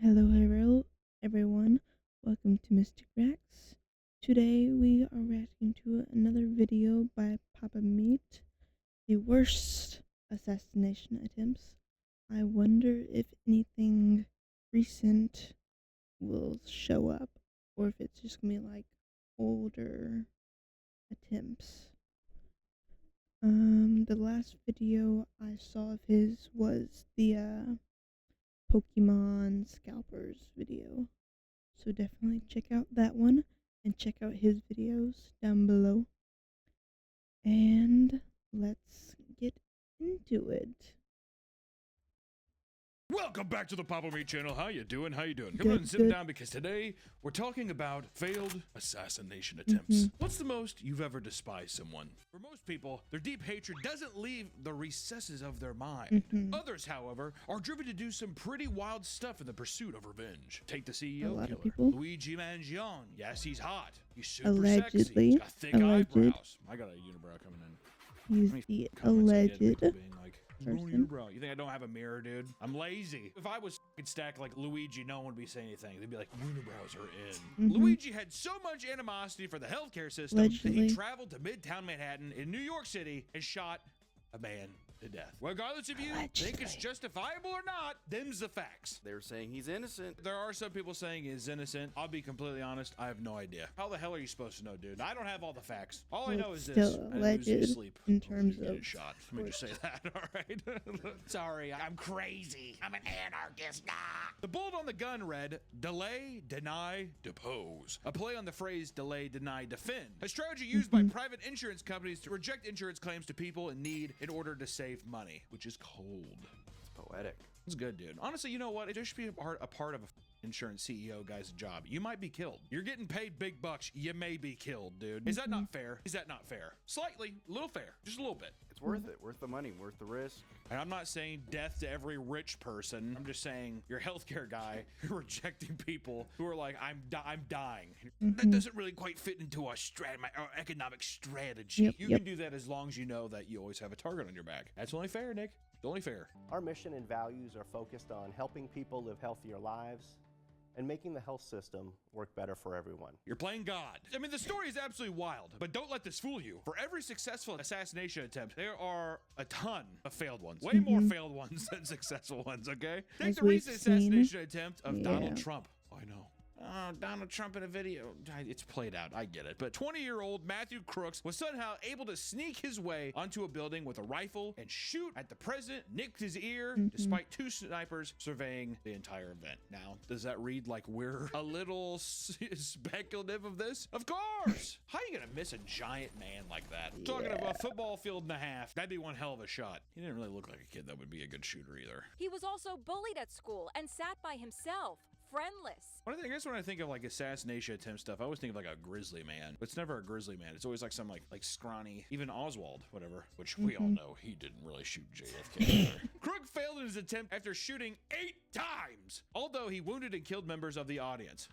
Hello, everyone. Welcome to Mistic Reacts. Today we are reacting to another video by Papa Meat, the worst assassination attempts. I wonder if anything recent will show up, or if it's just gonna be like older attempts. The last video I saw of his was the Pokemon Scalpers video. So definitely check out that one and check out his videos down below. And let's get into it. Welcome back to the Papa Meat channel. How you doing? How you doing? Come Good, on and sit good. down because today we're talking about failed assassination attempts. What's the most you've ever despised someone? For most people, their deep hatred doesn't leave the recesses of their mind. Others, however, are driven to do some pretty wild stuff in the pursuit of revenge. Take the A CEO lot killer, of people. Luigi Mangione. Yes, he's hot. He's super Allegedly. sexy. He's got thick Alleged. eyebrows. I got a unibrow coming in. He's How many the comments I get, alleged people being like, person. unibrow. You think I don't have a mirror, dude? I'm lazy. If I was stacked like Luigi, no one would be saying anything. They'd be like, unibrows are in. Luigi had so much animosity for the healthcare system that Allegedly. he traveled to Midtown Manhattan in New York City and shot a man to death. Regardless if you think it's Allegedly. justifiable or not, them's the facts. They're saying he's innocent. There are some people saying he's innocent. I'll be completely honest, I have no idea. How the hell are you supposed to know, dude? I don't have all the facts. All I Well, know it's is this. still I didn't lose any alleged sleep. in I was terms gonna get of shot. Let me just say that, all right? Sorry, I'm crazy. I'm an anarchist. Nah. The bullet on the gun read, delay, deny, depose. A play on the phrase delay, deny, defend. A strategy used by private insurance companies to reject insurance claims to people in need in order to save money, which is cold. It's poetic. It's good, dude. Honestly, you know what? It should be a part of a insurance CEO guy's job. You might be killed. You're getting paid big bucks. You may be killed, dude. Is that not fair? Is that not fair? Slightly, a little fair, just a little bit. It's worth it. Worth the money. Worth the risk. And I'm not saying death to every rich person. I'm just saying you're a healthcare guy. You're rejecting people who are like, I'm dying. That doesn't really quite fit into our economic strategy. You can do that as long as you know that you always have a target on your back. That's only fair, Nick. It's only fair. Our mission and values are focused on helping people live healthier lives and making the health system work better for everyone. You're playing God. I mean, the story is absolutely wild, but don't let this fool you. For every successful assassination attempt, there are a ton of failed ones. Way more failed ones than successful ones, okay? Take As the we've recent seen. assassination attempt of Donald Yeah. Trump. I know. Donald Trump in a video. It's played out. I get it. But 20-year-old Matthew Crooks was somehow able to sneak his way onto a building with a rifle and shoot at the president, nicked his ear, despite two snipers surveying the entire event. Now, does that read like we're a little speculative of this? Of course! How are you going to miss a giant man like that? Talking about a football field and a half. That'd be one hell of a shot. He didn't really look like a kid that would be a good shooter either. He was also bullied at school and sat by himself, friendless. I guess when I think of like assassination attempt stuff, I always think of like a grizzly man. But it's never a grizzly man. It's always like some like scrawny, even Oswald, whatever, which we all know he didn't really shoot JFK either. Crook failed in his attempt after shooting 8 times, although he wounded and killed members of the audience.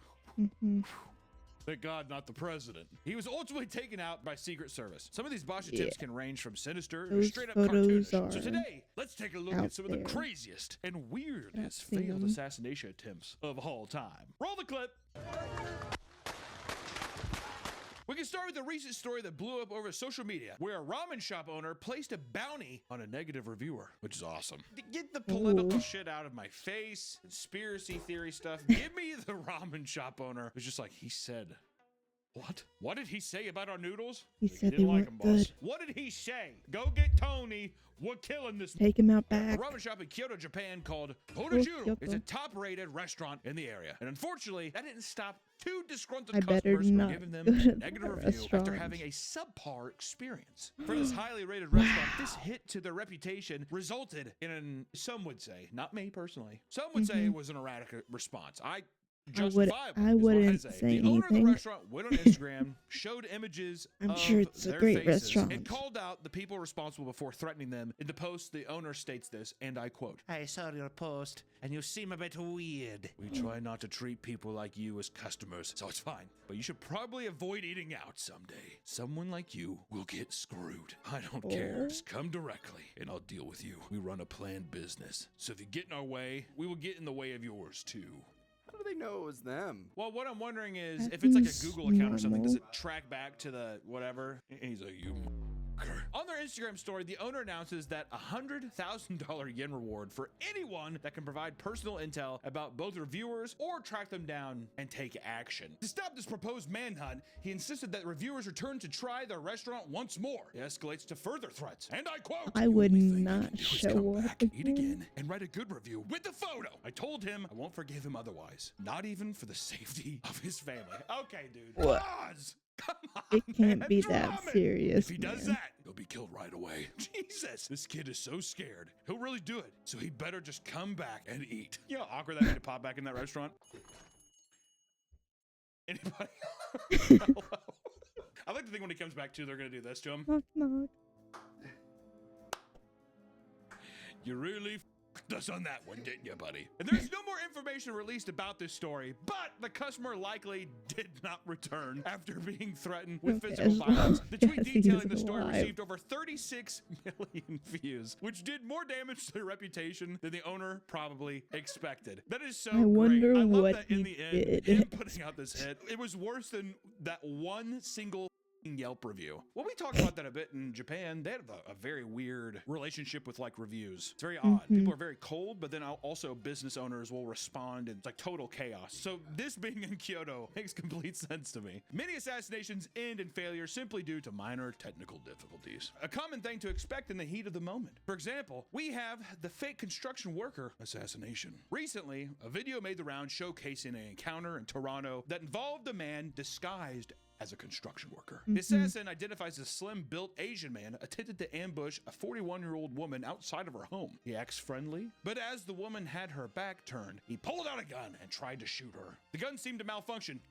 Thank God, not the president. He was ultimately taken out by Secret Service. Some of these botch attempts can range from sinister to Those straight up photos cartoonish. So are today, let's take a look out at some of the there. craziest and weirdest I've seen failed them. assassination attempts of all time. Roll the clip. We can start with a recent story that blew up over social media, where a ramen shop owner placed a bounty on a negative reviewer, which is awesome. To get the political shit out of my face, conspiracy theory stuff, give me the ramen shop owner who's just like, he said, what? What did he say about our noodles? He Like, said didn't they like weren't 'em, boss. good. What did he say? Go get Tony. We're killing this. Take him out A back. ramen shop in Kyoto, Japan called Oh, Hotojudo. Kyoto. It's a top-rated restaurant in the area. And unfortunately, that didn't stop two disgruntled I better customers from not giving them go to a negative that review after restaurant. having a subpar experience. For this highly rated restaurant, this hit to their reputation resulted in some would say, not me personally, some would say it was an erratic response. Justifiable. I is what wouldn't say. say The owner of the anything. restaurant went on Instagram, showed images I'm of sure it's a their great faces, restaurant. and called out the people responsible before threatening them. In the post, the owner states this, and I quote, I saw your post, and you seem a bit weird. We try not to treat people like you as customers, so it's fine. But you should probably avoid eating out someday. Someone like you will get screwed. I don't care. Just come directly, and I'll deal with you. We run a planned business, so if you get in our way, we will get in the way of yours too. they know it was them? Well, what I'm wondering is if it's like a Google account or something, does Normal. it track back to the whatever? He's like, you. On their Instagram story, the owner announces that a $100,000 yen reward for anyone that can provide personal intel about both reviewers or track them down and take action. To stop this proposed manhunt, he insisted that reviewers return to try their restaurant once more. It escalates to further threats, and I quote, I "The would only thing you not can do is show come up back, eat again." again, and write a good review with the photo. I told him I won't forgive him otherwise, not even for the safety of his family." Okay, dude. What? Pause. Come on, It can't man, be drum that it. serious, If he does man. that, he'll be killed right away. Jesus, this kid is so scared. He'll really do it. So he better just come back and eat. You know how awkward that would be to pop back in that restaurant? Anybody? Hello? I like to think when he comes back too, they're gonna do this to him. Knock, knock. You really f***ed us on that one, didn't you, buddy? And there's no more information released about this story, but the customer likely did not return after being threatened with Okay, physical as long violence. The tweet as he detailing is the story alive. received over 36 million views, which did more damage to their reputation than the owner probably expected. That is so I wonder great. I love what that in he the end, did. him putting out this hit, it was worse than that one single Yelp review. Well, we talked about that a bit in Japan. They have a very weird relationship with like reviews. It's very odd. People are very cold, but then also business owners will respond and it's like total chaos. So this being in Kyoto makes complete sense to me. Many assassinations end in failure simply due to minor technical difficulties. A common thing to expect in the heat of the moment. For example, we have the fake construction worker assassination. Recently, a video made the round showcasing an encounter in Toronto that involved a man disguised as a construction worker. The assassin identifies as a slim-built Asian man attempted to ambush a 41-year-old woman outside of her home. He acts friendly, but as the woman had her back turned, he pulled out a gun and tried to shoot her. The gun seemed to malfunction.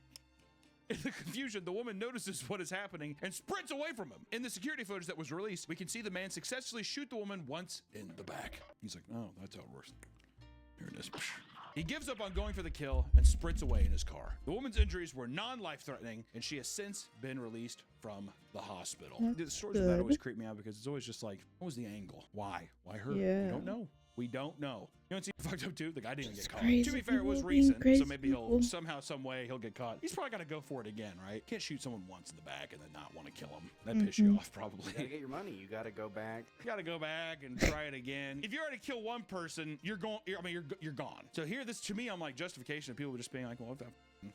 In the confusion, the woman notices what is happening and sprints away from him. In the security footage that was released, we can see the man successfully shoot the woman once in the back. He's like, oh, that's how it works. Here it is. He gives up on going for the kill and sprints away in his car. The woman's injuries were non-life-threatening, and she has since been released from the hospital. The stories of that good. always creep me out because it's always just like, what was the angle? Why? Why her? We Yeah. don't know. We don't know. You know what's fucked up too? The guy didn't Just get caught. crazy To be fair, it was people being recent, so crazy maybe he'll people. somehow, some way he'll get caught. He's probably got to go for it again, right? Can't shoot someone once in the back and then not want to kill him. That piss you off probably. You gotta get your money. You gotta go back. You gotta go back and try it again. If you already kill one person, you're gone. You're gone. So here, this to me, I'm like justification of people just being like, well, if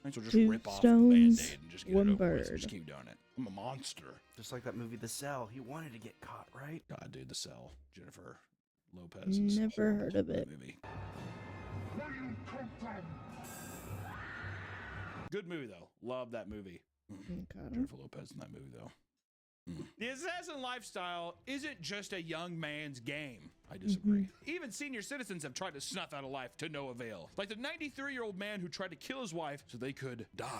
I just Two rip off the stones, Band-Aid and just get one it over with and bird. just keep doing it. I'm a monster. Just like that movie, The Cell. He wanted to get caught, right? God, dude, The Cell, Jennifer Lopez. is Never horrible heard of in that it. Movie. Good movie though. Love that movie. Okay. Jennifer Lopez in that movie though. The assassin lifestyle isn't just a young man's game. I disagree. Even senior citizens have tried to snuff out a life to no avail. Like the 93-year-old man who tried to kill his wife so they could die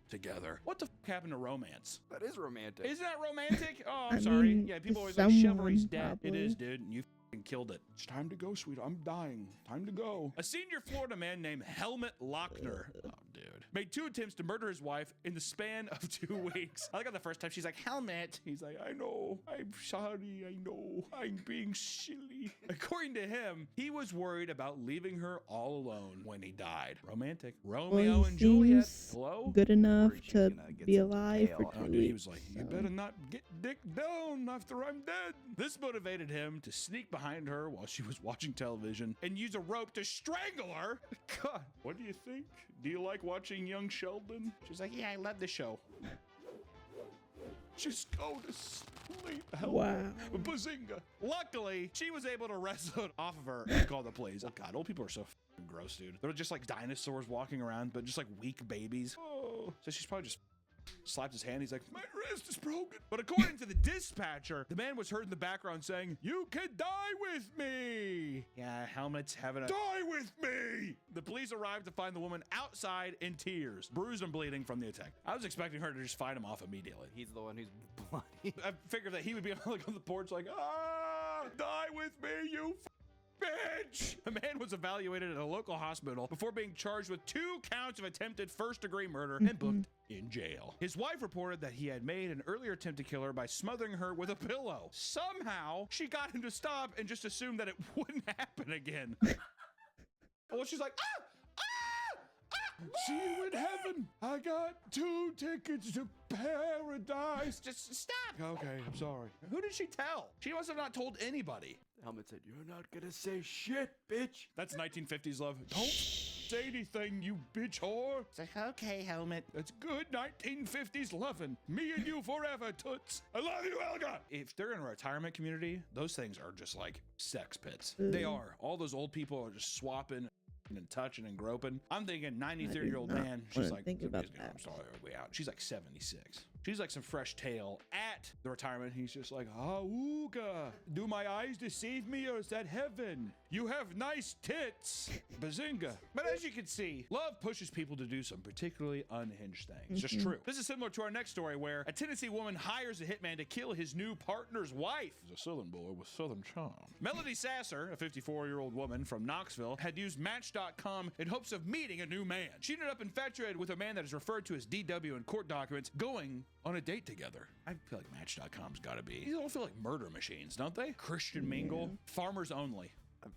together. What the f happened to romance? That is romantic. Isn't that romantic? Oh, I'm I sorry. mean, Yeah, people to always like chivalry's someone, dead. It probably. is, dude. And you f***ing killed it. It's time to go, sweetheart. I'm dying. Time to go. A senior Florida man named Helmut Lochner. Oh, dude. Made 2 attempts to murder his wife in the span of 2 weeks. I like how the first time she's like, Helmut. He's like, I know. I'm sorry. I know. I'm being silly. According to him, he was worried about leaving her all alone when he died. Romantic. Romeo Well, and he Juliet. seems Hello? good enough Worried she's to gonna get be some alive for tail. 2 Oh, weeks. dude, he was like, you so. better not get dick down after I'm dead. This motivated him to sneak behind her while she was watching television and use a rope to strangle her. God, what do you think? Do you like watching Young Sheldon? She's like, yeah, I love the show. Just go to sleep. Wow. Bazinga. Luckily, she was able to wrestle it off of her and call the police. Oh, God, old people are so f***ing gross, dude. They're just like dinosaurs walking around, but just like weak babies. Oh. So she's probably just slapped his hand. He's like, my wrist is broken. But according to the dispatcher, the man was heard in the background saying, you can die with me. Yeah, Helmut's having a die with me. The police arrived to find the woman outside in tears, bruised and bleeding from the attack. I was expecting her to just fight him off immediately. He's the one who's bloody. I figured that he would be like on the porch like, ah, die with me, you bitch! The man was evaluated at a local hospital before being charged with 2 counts of attempted first-degree murder and booked in jail. His wife reported that he had made an earlier attempt to kill her by smothering her with a pillow. Somehow, she got him to stop and just assumed that it wouldn't happen again. Well, she's like, ah! Ah! Ah! See you in heaven. I got 2 tickets to paradise. Just stop. Okay, I'm sorry. Who did she tell? She must have not told anybody. Helmet said, "You're not gonna say shit, bitch." That's 1950s love. Don't say anything, you bitch whore. It's like, okay, Helmet. That's good 1950s loving. Me and you forever, toots. I love you, Elga. If they're in a retirement community, those things are just like sex pits. They are. All those old people are just swapping and touching and groping. I'm thinking 93-year-old man. She's like, think about "Somebody's gonna- I'm sorry, way out." She's like 76. She's like some fresh tail at the retirement. He's just like, "Auga, do my eyes deceive me, or is that heaven? You have nice tits, bazinga." But as you can see, love pushes people to do some particularly unhinged things. Just true. This is similar to our next story, where a Tennessee woman hires a hitman to kill his new partner's wife. He's a Southern boy with Southern charm. Melody Sasser, a 54-year-old woman from Knoxville, had used Match.com in hopes of meeting a new man. She ended up infatuated with a man that is referred to as DW in court documents, going on a date together. I feel like Match.com's gotta be. These all feel like murder machines, don't they? Christian Mingle, farmers only.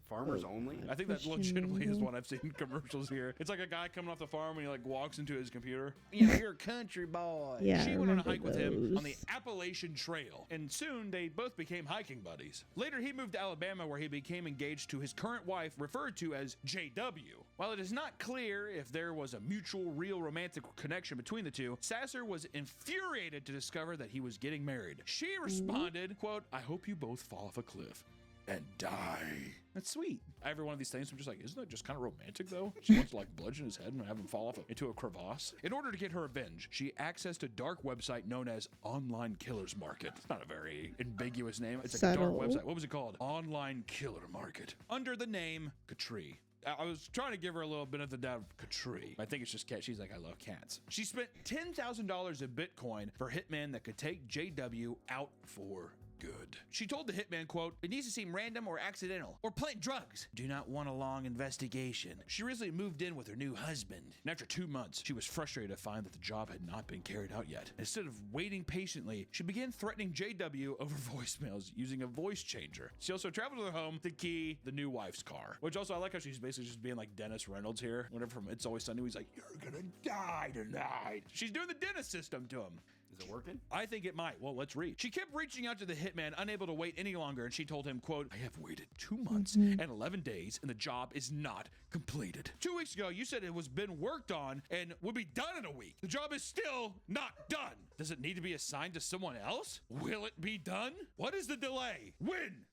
Farmers only? I think that Christian legitimately is Mingle. what I've seen in commercials here. It's like a guy coming off the farm and he like walks into his computer. You know, you're a country boy. Yeah, She I went on a remember hike with him on the those. Appalachian Trail, and soon they both became hiking buddies. Later, he moved to Alabama, where he became engaged to his current wife, referred to as JW. While it is not clear if there was a mutual, real romantic connection between the two, Sasser was infuriated to discover that he was getting married. She responded, quote, "I hope you both fall off a cliff and die." That's sweet. Every one of these things, I'm just like, isn't that just kind of romantic, though? She wants to like bludgeon his head and have him fall off into a crevasse. In order to get her revenge, she accessed a dark website known as Online Killers Market. It's not a very ambiguous name. It's like a dark Subtle. website. What was it called? Online Killer Market. Under the name Katri. I was trying to give her a little bit of the doubt of Katri. I think it's just cat. She's like, I love cats. She spent $10,000 in Bitcoin for hitman that could take JW out for good. She told the hitman, quote, "It needs to seem random or accidental or plant drugs. Do not want a long investigation." She recently moved in with her new husband, and after 2 months, she was frustrated to find that the job had not been carried out yet. Instead of waiting patiently, she began threatening JW over voicemails using a voice changer. She also traveled to their home to key the new wife's car, which also I like how she's basically just being like Dennis Reynolds here. Whenever from It's Always Sunny, he's like, "You're gonna die tonight." She's doing the Dennis system to him. Is it working? I think it might. Well, let's read. She kept reaching out to the hitman, unable to wait any longer, and she told him, quote, "I have waited 2 months and 11 days, and the job is not completed. 2 weeks ago, you said it was been worked on and would be done in a week. The job is still not done. Does it need to be assigned to someone else? Will it be done? What is the delay? When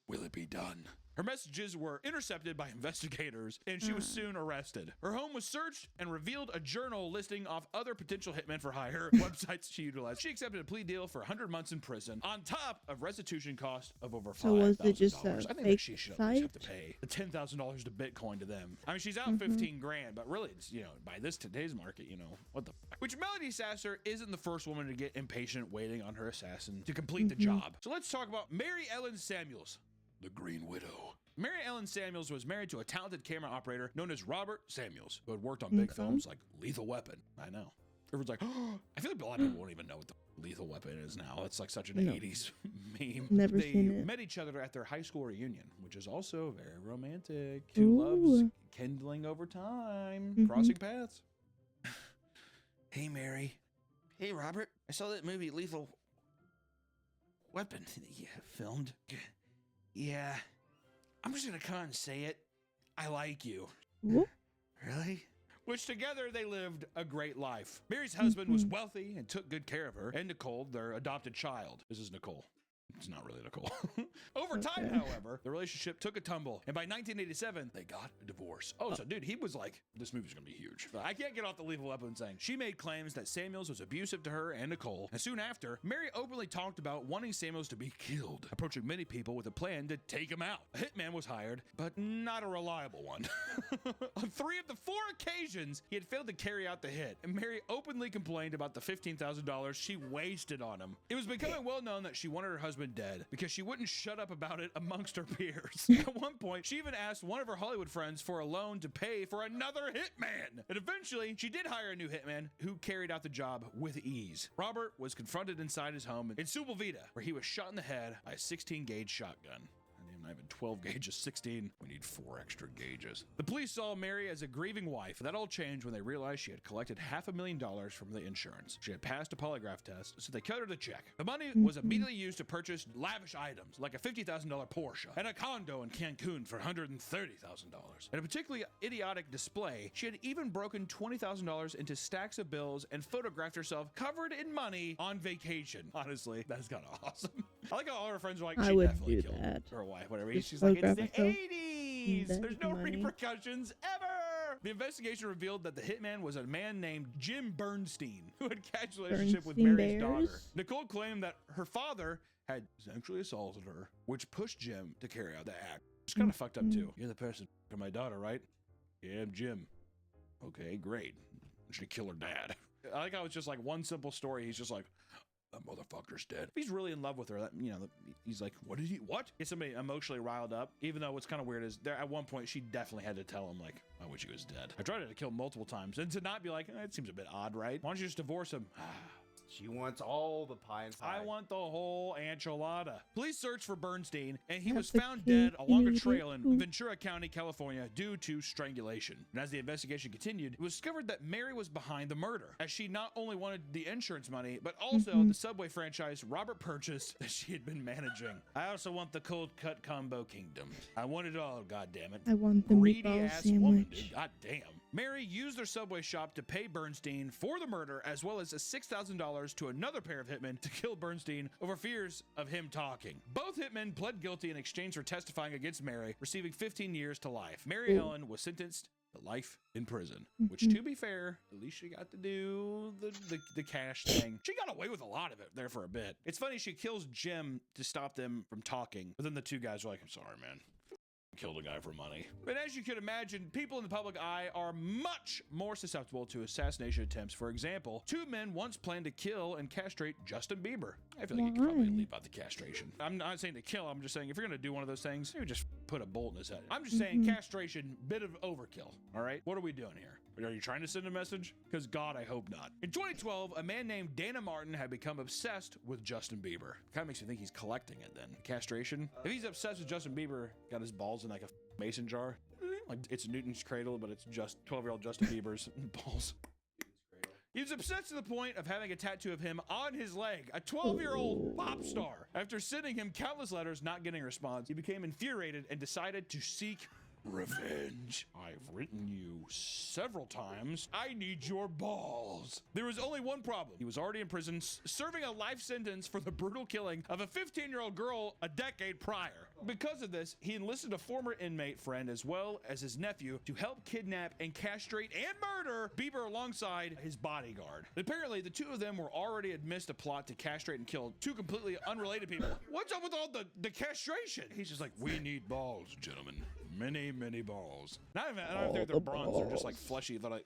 will it be done?" Her messages were intercepted by investigators, and she was soon arrested. Her home was searched and revealed a journal listing off other potential hitmen for hire websites she utilized. She accepted a plea deal for 100 months in prison, on top of restitution cost of over $5,000. So was it just a I think that fake she should at least have to site? pay the $10,000 to Bitcoin to them. I mean, she's out 15 grand, but really, it's, you know, by today's market, you know, what the fuck? Which Melody Sasser isn't the first woman to get impatient waiting on her assassin to complete the job. So let's talk about Mary Ellen Samuels, the Green Widow. Mary Ellen Samuels was married to a talented camera operator known as Robert Samuels, who had worked on big films like Lethal Weapon. I know. Everyone's like, oh, I feel like a lot of people won't even know what the Lethal Weapon is now. It's like such an 80s meme. Never They seen it. met each other at their high school reunion, which is also very romantic. Two loves Ooh. kindling over time, crossing paths. Hey, Mary. Hey, Robert. I saw that movie Lethal Weapon that you filmed. Yeah. I'm just gonna come out and say it. I like you. Whoop. Really? Which together they lived a great life. Mary's husband was wealthy and took good care of her, and Nicole, their adopted child. This is Nicole. It's not really Nicole. Over time, however, the relationship took a tumble, and by 1987, they got a divorce. Oh, so dude, he was like, this movie's gonna be huge. But I can't get off the Lethal Weapon saying she made claims that Samuels was abusive to her and Nicole, and soon after, Mary openly talked about wanting Samuels to be killed, approaching many people with a plan to take him out. A hitman was hired, but not a reliable one. On 3 of the 4 occasions, he had failed to carry out the hit, and Mary openly complained about the $15,000 she wasted on him. It was becoming well known that she wanted her husband dead because she wouldn't shut up about it amongst her peers. At one point, she even asked one of her Hollywood friends for a loan to pay for another hitman. And eventually, she did hire a new hitman who carried out the job with ease. Robert was confronted inside his home in Subelvita, where he was shot in the head by a 16-gauge shotgun. I'm I have a 12 gauge of 16. We need 4 extra gauges. The police saw Mary as a grieving wife. That all changed when they realized she had collected $500,000 from the insurance. She had passed a polygraph test, so they cut her the check. The money was immediately used to purchase lavish items like a $50,000 Porsche and a condo in Cancun for $130,000. In a particularly idiotic display, she had even broken $20,000 into stacks of bills and photographed herself covered in money on vacation. Honestly, that's kind of awesome. I like how all her friends are like, I she would definitely do killed that. her wife, whatever. Just She's like, it's photograph the myself. 80s. That's There's no money. repercussions ever. The investigation revealed that the hitman was a man named Jim Bernstein, who had a casual relationship with Bernstein Mary's daughter. Bears? Nicole claimed that her father had sexually assaulted her, which pushed Jim to carry out the act. It's kind of fucked up too. You're the person for my daughter, right? Yeah, I'm Jim. Okay, great. Should kill her dad. I like how it's just like one simple story. He's just like, that motherfucker's dead. If he's really in love with her, that, you know, he's like, what? Get somebody emotionally riled up. Even though what's kind of weird is there at one point she definitely had to tell him, like, I wish he was dead. I tried to kill him multiple times, and to not be like, it seems a bit odd, right? Why don't you just divorce him? She wants all the pie and pie. I want the whole enchilada. Police searched for Bernstein, and he was That's found okay, dead along a you trail in do. Ventura County, California, due to strangulation. And as the investigation continued, it was discovered that Mary was behind the murder, as she not only wanted the insurance money, but also the Subway franchise Robert purchased that she had been managing. I also want the cold cut combo kingdom. I want it all, goddammit. I want the Greedy meatball ass woman, sandwich. dude. God damn. Mary used their Subway shop to pay Bernstein for the murder, as well as a $6,000 to another pair of hitmen to kill Bernstein over fears of him talking. Both hitmen pled guilty in exchange for testifying against Mary, receiving 15 years to life. Mary Ellen was sentenced to life in prison, which, to be fair, at least she got to do the cash thing. She got away with a lot of it there for a bit. It's funny, she kills Jim to stop them from talking, but then the two guys are like, I'm sorry, man. Killed a guy for money. But as you could imagine, people in the public eye are much more susceptible to assassination attempts. For example, 2 men once planned to kill and castrate Justin Bieber. I feel like you could probably Why? leave out the castration. I'm not saying to kill, I'm just saying if you're gonna do one of those things, maybe just put a bolt in his head. I'm just saying castration, bit of overkill. All right, what are we doing here? Are you trying to send a message? Because God, I hope not. In 2012, a man named Dana Martin had become obsessed with Justin Bieber. Kind of makes me think he's collecting it then. Castration? If he's obsessed with Justin Bieber, got his balls in like a mason jar. Like it's Newton's cradle, but it's just 12-year-old Justin Bieber's balls. He was obsessed to the point of having a tattoo of him on his leg, a 12-year-old pop star. After sending him countless letters not getting a response, he became infuriated and decided to seek revenge. I've written you several times. I need your balls. There was only one problem. He was already in prison, serving a life sentence for the brutal killing of a 15-year-old girl a decade prior. Because of this, he enlisted a former inmate friend as well as his nephew to help kidnap and castrate and murder Bieber alongside his bodyguard. Apparently, the two of them were already amidst a plot to castrate and kill 2 completely unrelated people. What's up with all the castration? He's just like, we need balls, gentlemen. Many, many balls. I don't think they're bronze. They're just like fleshy. They're like.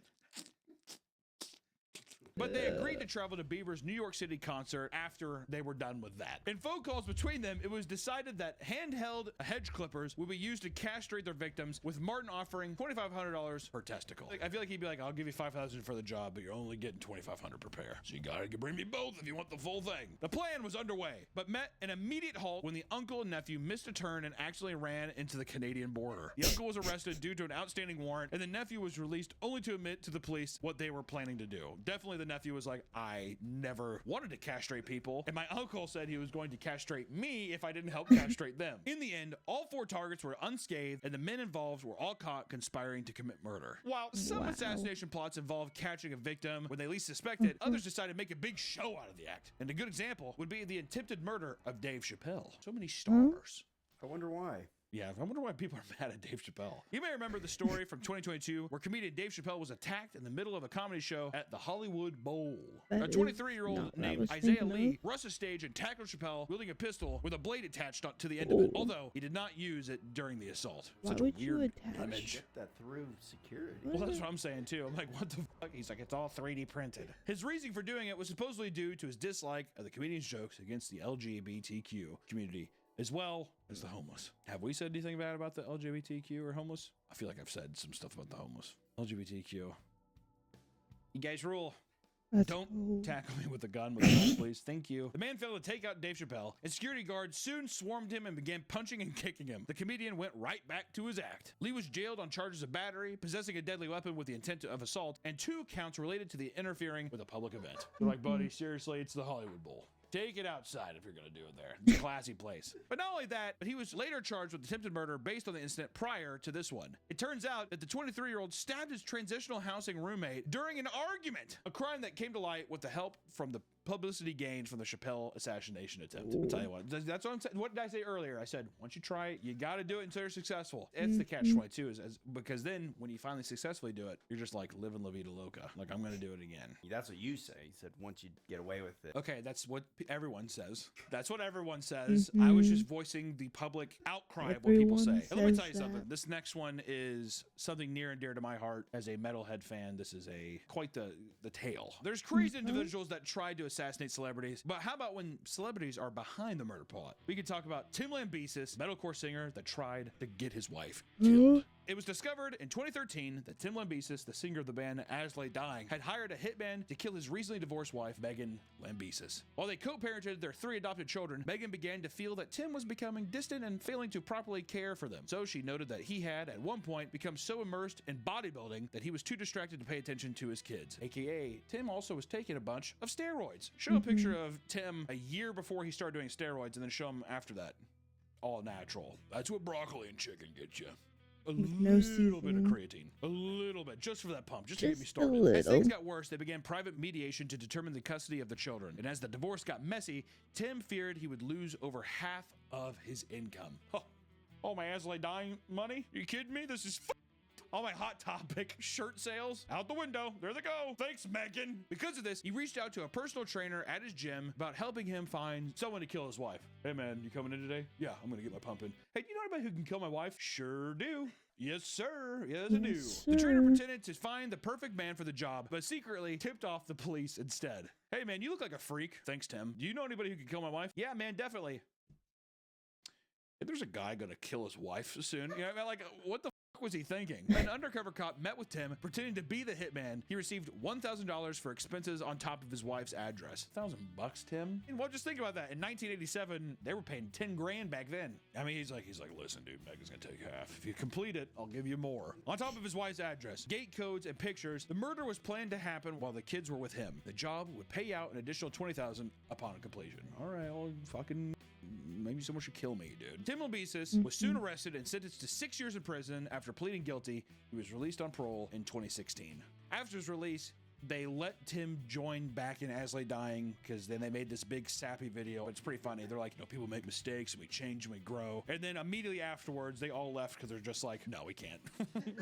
But they agreed to travel to Bieber's New York City concert after they were done with that. In phone calls between them, it was decided that handheld hedge clippers would be used to castrate their victims, with Martin offering $2,500 per testicle. Like, I feel like he'd be like, I'll give you $5,000 for the job, but you're only getting $2,500 per pair. So you gotta bring me both if you want the full thing. The plan was underway, but met an immediate halt when the uncle and nephew missed a turn and accidentally ran into the Canadian border. The uncle was arrested due to an outstanding warrant, and the nephew was released only to admit to the police what they were planning to do. Definitely the nephew was like, I never wanted to castrate people, and my uncle said he was going to castrate me if I didn't help castrate them. In the end, all 4 targets were unscathed, and the men involved were all caught conspiring to commit murder. While some assassination plots involved catching a victim when they least suspected, others decided to make a big show out of the act. And a good example would be the attempted murder of Dave Chappelle. So many stars. I wonder why. Yeah, I wonder why people are mad at Dave Chappelle. You may remember the story from 2022 where comedian Dave Chappelle was attacked in the middle of a comedy show at the Hollywood Bowl. That A is 23-year-old not what I named was Isaiah thinking Lee of. rushed the stage and tackled Chappelle wielding a pistol with a blade attached to the end of it, although he did not use it during the assault. Why Such a would you weird attach- image. Get that through security. Well, that's what I'm saying too. I'm like, what the fuck? He's like, it's all 3D printed. His reasoning for doing it was supposedly due to his dislike of the comedian's jokes against the LGBTQ community, as well as the homeless. Have we said anything bad about the LGBTQ or homeless? I feel like I've said some stuff about the homeless. LGBTQ. You guys rule. Cool. Don't tackle me with a gun with a gun, please. Thank you. The man failed to take out Dave Chappelle, and security guards soon swarmed him and began punching and kicking him. The comedian went right back to his act. Lee was jailed on charges of battery, possessing a deadly weapon with the intent of assault, and 2 counts related to the interfering with a public event. They're like, buddy, seriously, it's the Hollywood Bowl. Take it outside if you're going to do it there. It's a classy place. But not only that, but he was later charged with attempted murder based on the incident prior to this one. It turns out that the 23-year-old stabbed his transitional housing roommate during an argument, a crime that came to light with the help from the publicity gained from the Chappelle assassination attempt. I'll tell you what, that's what I'm saying. What did I say earlier? I said, once you try it, you got to do it until you're successful. It's the catch-22 is because then when you finally successfully do it, you're just like living La Vida Loca. Like, I'm going to do it again. That's what you say. You said once you get away with it. Okay, that's what everyone says. That's what everyone says. I was just voicing the public outcry of what people say. And let me tell you something. This next one is something near and dear to my heart as a metalhead fan. This is quite the tale. There's crazy individuals that tried to assassinate celebrities, but how about when celebrities are behind the murder plot? We could talk about Tim Lambesis, metalcore singer that tried to get his wife killed. It was discovered in 2013 that Tim Lambesis, the singer of the band As Lay Dying, had hired a hitman to kill his recently divorced wife, Megan Lambesis. While they co-parented their 3 adopted children, Megan began to feel that Tim was becoming distant and failing to properly care for them. So she noted that he had, at one point, become so immersed in bodybuilding that he was too distracted to pay attention to his kids. AKA, Tim also was taking a bunch of steroids. Show a picture of Tim a year before he started doing steroids and then show him after that. All natural. That's what broccoli and chicken get you. A little bit of creatine. A little bit. Just for that pump. Just to get me started. As things got worse, they began private mediation to determine the custody of the children. And as the divorce got messy, Tim feared he would lose over half of his income. Oh, my As Lay Dying money? Are you kidding me? This is all my Hot Topic shirt sales out the window. There they go. Thanks, Megan. Because of this, he reached out to a personal trainer at his gym about helping him find someone to kill his wife. Hey, man, you coming in today? Yeah, I'm going to get my pump in. Hey, do you know anybody who can kill my wife? Sure do. Yes, sir. Yes, I do. The trainer pretended to find the perfect man for the job, but secretly tipped off the police instead. Hey, man, you look like a freak. Thanks, Tim. Do you know anybody who can kill my wife? Yeah, man, definitely. If there's a guy going to kill his wife soon, you know, like, what the was he thinking? An undercover cop met with Tim, pretending to be the hitman. He received $1,000 for expenses on top of his wife's address. $1,000, Tim? And well, just think about that. In 1987, they were paying 10 grand back then. I mean, he's like, listen, dude, Megan's gonna take half. If you complete it, I'll give you more. On top of his wife's address, gate codes, and pictures, the murder was planned to happen while the kids were with him. The job would pay out an additional $20,000 upon completion. All right, well, fucking. Maybe someone should kill me, dude. Tim Lambesis was soon arrested and sentenced to 6 years in prison after pleading guilty. He was released on parole in 2016. After his release, they let Tim join back in As Lay Dying because then they made this big sappy video. It's pretty funny. They're like, people make mistakes and we change and we grow. And then immediately afterwards, they all left because they're just like, no, we can't.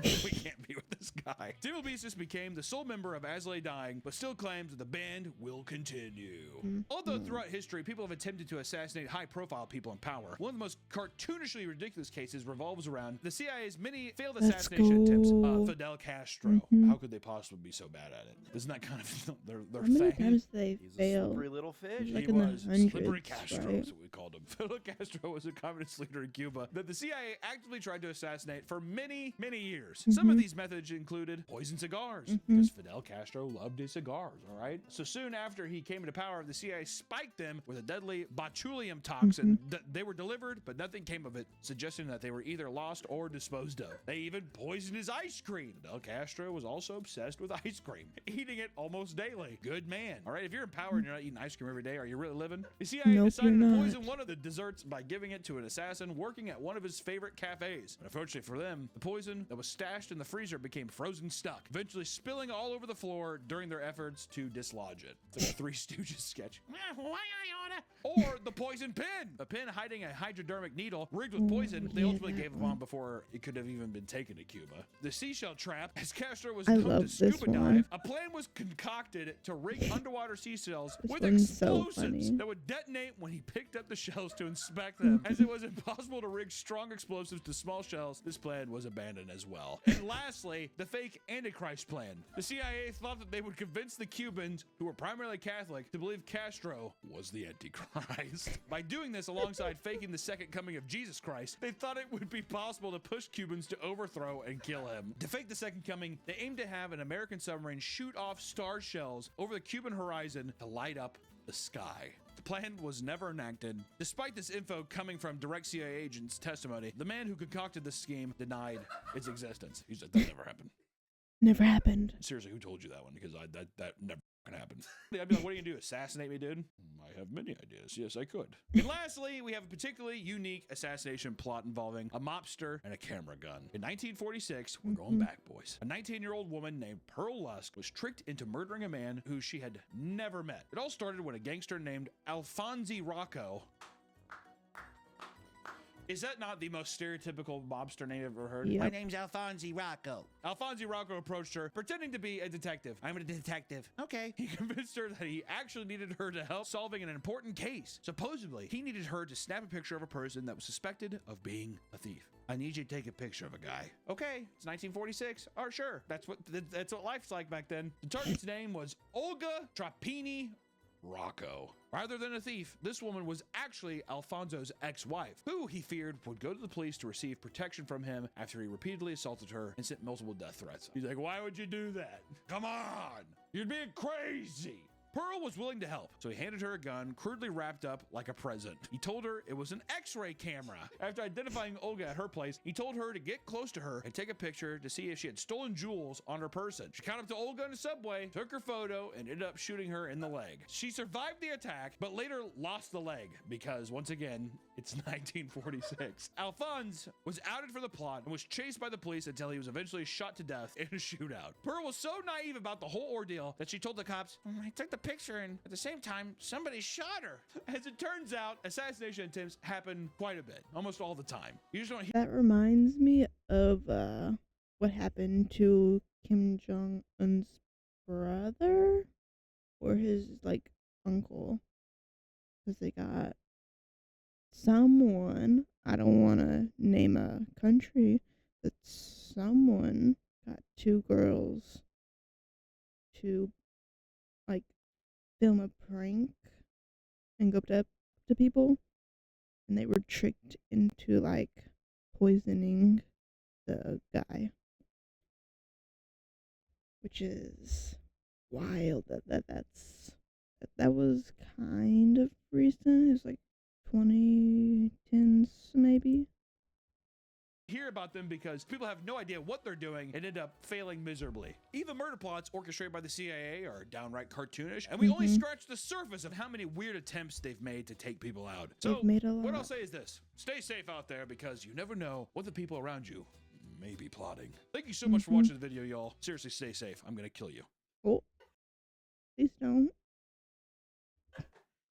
We can't be with this guy. Tim Lambesis became the sole member of As Lay Dying, but still claims that the band will continue. Although throughout history, people have attempted to assassinate high-profile people in power. One of the most cartoonishly ridiculous cases revolves around the CIA's many failed assassination attempts. Fidel Castro. How could they possibly be so bad at it? Isn't that kind of their How many thing? times did they He's a fail? slippery little fish. Like He in the was hundreds, Slippery Castro, right? is what we called him. Fidel Castro was a communist leader in Cuba that the CIA actively tried to assassinate for many, many years. Some of these methods included poison cigars, because Fidel Castro loved his cigars, all right? So soon after he came into power, the CIA spiked them with a deadly botulinum toxin. They were delivered, but nothing came of it, suggesting that they were either lost or disposed of. They even poisoned his ice cream. Fidel Castro was also obsessed with ice cream, eating it almost daily. Good man. All right, if you're in power and you're not eating ice cream every day, are you really living? The CIA decided to poison one of the desserts by giving it to an assassin working at one of his favorite cafes. And unfortunately for them, the poison that was stashed in the freezer became frozen stuck, eventually spilling all over the floor during their efforts to dislodge it. It's like a Three Stooges sketch. Or the poison pin. A pin hiding a hypodermic needle rigged with poison. They ultimately gave up on before it could have even been taken to Cuba. The seashell trap, as Castro was known to scuba dive, a plan was concocted to rig underwater seashells with explosives that would detonate when he picked up the shells to inspect them. As it was impossible to rig strong explosives to small shells, this plan was abandoned as well. And lastly, the fake Antichrist plan. The CIA thought that they would convince the Cubans, who were primarily Catholic, to believe Castro was the Antichrist. By doing this alongside faking the second coming of Jesus Christ, they thought it would be possible to push Cubans to overthrow and kill him. To fake the second coming, they aimed to have an American submarine shoot off star shells over the Cuban horizon to light up the sky. The plan was never enacted. Despite this info coming from direct CIA agents' testimony, the man who concocted this scheme denied its existence. He said that never happened. Never happened. Seriously, who told you that one? Because that never happened. I'd be like, what are you gonna do? Assassinate me, dude? I have many ideas. Yes, I could. And lastly, we have a particularly unique assassination plot involving a mobster and a camera gun. In 1946, we're going back, boys. A 19-year-old woman named Pearl Lusk was tricked into murdering a man who she had never met. It all started when a gangster named Alfonso Rocco. Is that not the most stereotypical mobster name I've ever heard? Yep. My name's Alfonso Rocco. Alfonso Rocco approached her, pretending to be a detective. I'm a detective. Okay. He convinced her that he actually needed her to help solving an important case. Supposedly, he needed her to snap a picture of a person that was suspected of being a thief. I need you to take a picture of a guy. Okay, it's 1946. Oh, sure. That's what life's like back then. The target's name was Olga Tropini Rocco. Rather than a thief, this woman was actually Alfonso's ex-wife, who he feared would go to the police to receive protection from him after he repeatedly assaulted her and sent multiple death threats. He's like, why would you do that? Come on! You're being crazy! Pearl was willing to help, so he handed her a gun crudely wrapped up like a present. He told her it was an X-ray camera. After identifying Olga at her place, he told her to get close to her and take a picture to see if she had stolen jewels on her person. She caught up to Olga in a subway, took her photo, and ended up shooting her in the leg. She survived the attack, but later lost the leg because, once again, it's 1946. Alphonse was outed for the plot and was chased by the police until he was eventually shot to death in a shootout. Pearl was so naive about the whole ordeal that she told the cops, I took the picture and at the same time, somebody shot her. As it turns out, assassination attempts happen quite a bit, almost all the time. You just don't hear. That reminds me of what happened to Kim Jong-un's brother or his like uncle, because they got someone, I don't want to name a country, but someone got two girls to like film a prank and go up to people, and they were tricked into like poisoning the guy, which is wild. That was kind of recent. It's like 2010s maybe. Hear about them because people have no idea what they're doing and end up failing miserably. Even murder plots orchestrated by the CIA are downright cartoonish, and we only scratch the surface of how many weird attempts they've made to take people out. So They've made a what lot. I'll say is this: stay safe out there because you never know what the people around you may be plotting. Thank you so much for watching the video, y'all. Seriously, stay safe. I'm gonna kill you. Oh, please don't.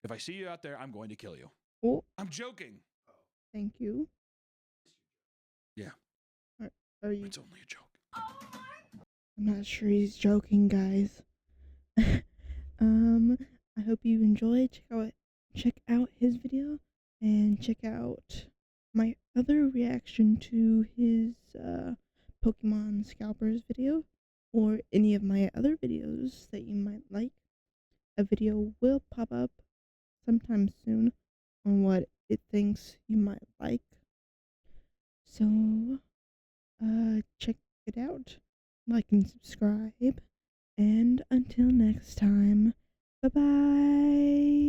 If I see you out there, I'm going to kill you. Oh, I'm joking. thank you. Yeah. Are you? It's only a joke. I'm not sure he's joking, guys. I hope you enjoyed. Check out his video and check out my other reaction to his Pokemon Scalpers video, or any of my other videos that you might like. A video will pop up sometime soon on what it thinks you might like. So check it out, like and subscribe, and until next time, bye bye.